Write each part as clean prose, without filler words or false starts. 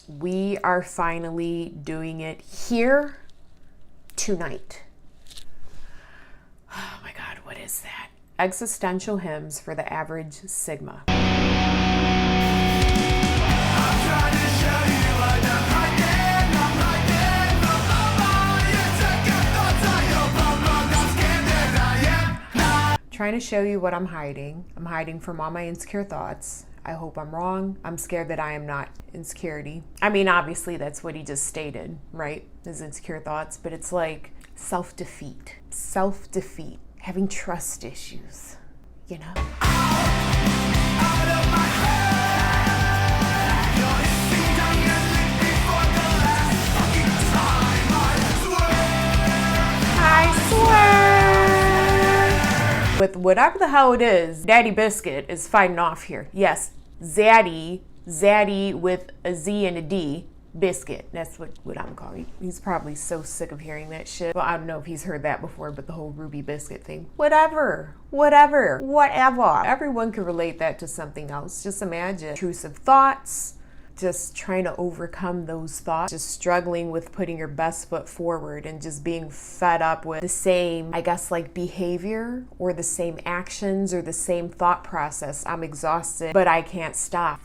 We are finally doing it here tonight. Oh my God, what is that? Existential hymns for the average Sigma. Trying to show you what I'm hiding. I'm hiding from all my insecure thoughts. I hope I'm wrong. I'm scared that I am not insecurity. I mean, obviously that's what he just stated, right? His insecure thoughts, but it's like self-defeat, having trust issues, you know? I swear. With whatever the hell it is, Daddy Biscuit is fighting off here. Yes, Zaddy with a Z and a D, Biscuit. That's what I'm calling. He's probably so sick of hearing that shit. Well, I don't know if he's heard that before, but the whole Ruby Biscuit thing. Whatever. Everyone could relate that to something else. Just imagine intrusive thoughts, just trying to overcome those thoughts, just struggling with putting your best foot forward and just being fed up with the same, I guess, like behavior or the same actions or the same thought process. I'm exhausted, but I can't stop.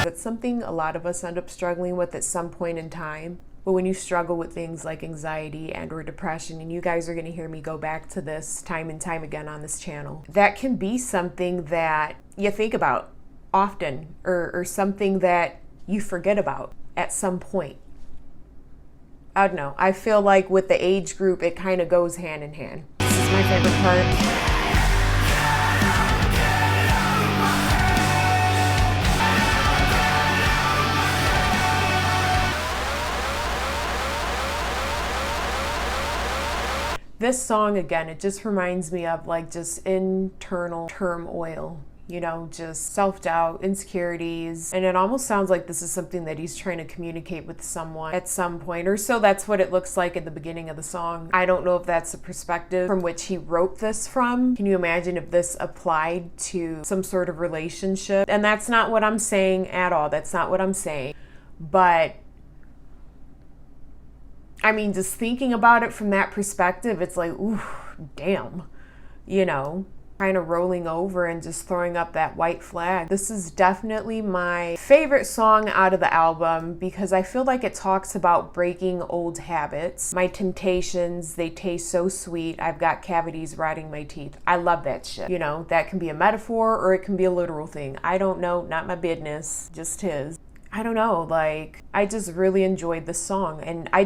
That's something a lot of us end up struggling with at some point in time. But when you struggle with things like anxiety and or depression, and you guys are going to hear me go back to this time and time again on this channel, that can be something that you think about often or something that you forget about at some point. I don't know. I feel like with the age group, it kind of goes hand in hand. This is my favorite part. This song, again, it just reminds me of like just internal turmoil, you know, just self-doubt, insecurities. And it almost sounds like this is something that he's trying to communicate with someone at some point, or so that's what it looks like at the beginning of the song. I don't know if that's the perspective from which he wrote this from. Can you imagine if this applied to some sort of relationship? And that's not what I'm saying at all. That's not what I'm saying. But I mean, just thinking about it from that perspective, it's like, ooh, damn, you know, kind of rolling over and just throwing up that white flag. This is definitely my favorite song out of the album because I feel like it talks about breaking old habits. My temptations, they taste so sweet. I've got cavities rotting my teeth. I love that shit. You know, that can be a metaphor or it can be a literal thing. I don't know, not my business, just his. I don't know, like, I just really enjoyed this song. And I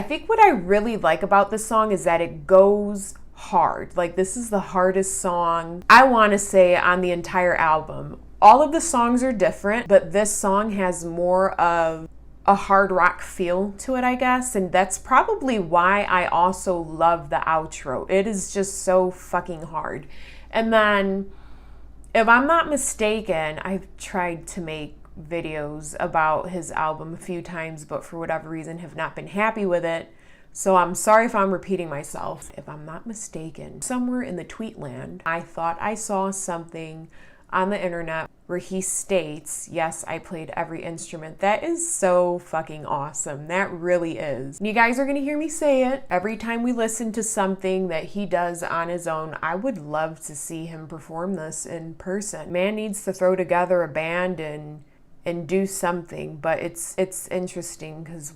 think what I really like about this song is that it goes hard. Like, this is the hardest song, I want to say, on the entire album. All of the songs are different, but this song has more of a hard rock feel to it, I guess. And that's probably why I also love the outro. It is just so fucking hard. And then, if I'm not mistaken, I've tried to make videos about his album a few times, but for whatever reason have not been happy with it. So I'm sorry if I'm repeating myself. If I'm not mistaken, somewhere in the tweet land, I thought I saw something on the internet where he states, yes, I played every instrument. That is so fucking awesome. That really is. And you guys are gonna hear me say it every time we listen to something that he does on his own. I would love to see him perform this in person. Man needs to throw together a band and do something. But it's interesting because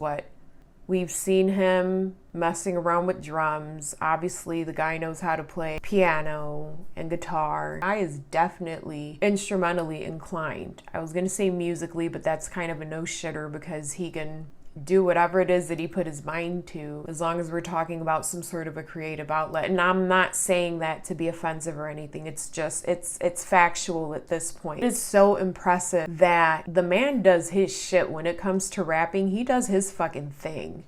we've seen him messing around with drums. Obviously, the guy knows how to play piano and guitar. The guy is definitely instrumentally inclined. I was gonna say musically, but that's kind of a no-shitter because he can do whatever it is that he put his mind to, as long as we're talking about some sort of a creative outlet. And I'm not saying that to be offensive or anything. It's just, it's factual at this point. It is so impressive that the man does his shit when it comes to rapping. He does his fucking thing.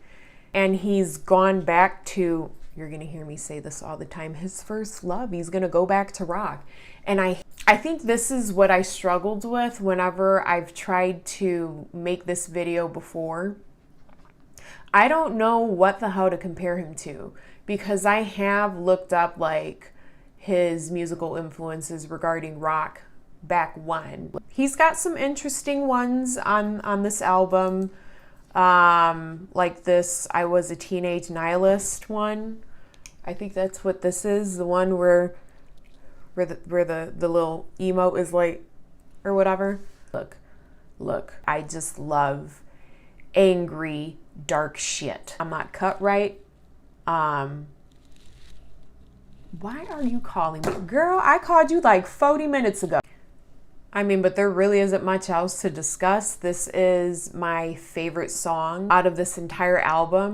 And he's gone back to, you're gonna hear me say this all the time, his first love. He's gonna go back to rock. And I think this is what I struggled with whenever I've tried to make this video before. I don't know what the hell to compare him to, because I have looked up like his musical influences regarding rock back when. He's got some interesting ones on this album, like this I Was a Teenage Nihilist one. I think that's what this is, the one where the little emo is like, or whatever. Look, I just love angry, dark shit. I'm not cut right. Why are you calling me? Girl, I called you like 40 minutes ago. I mean, but there really isn't much else to discuss. This is my favorite song out of this entire album.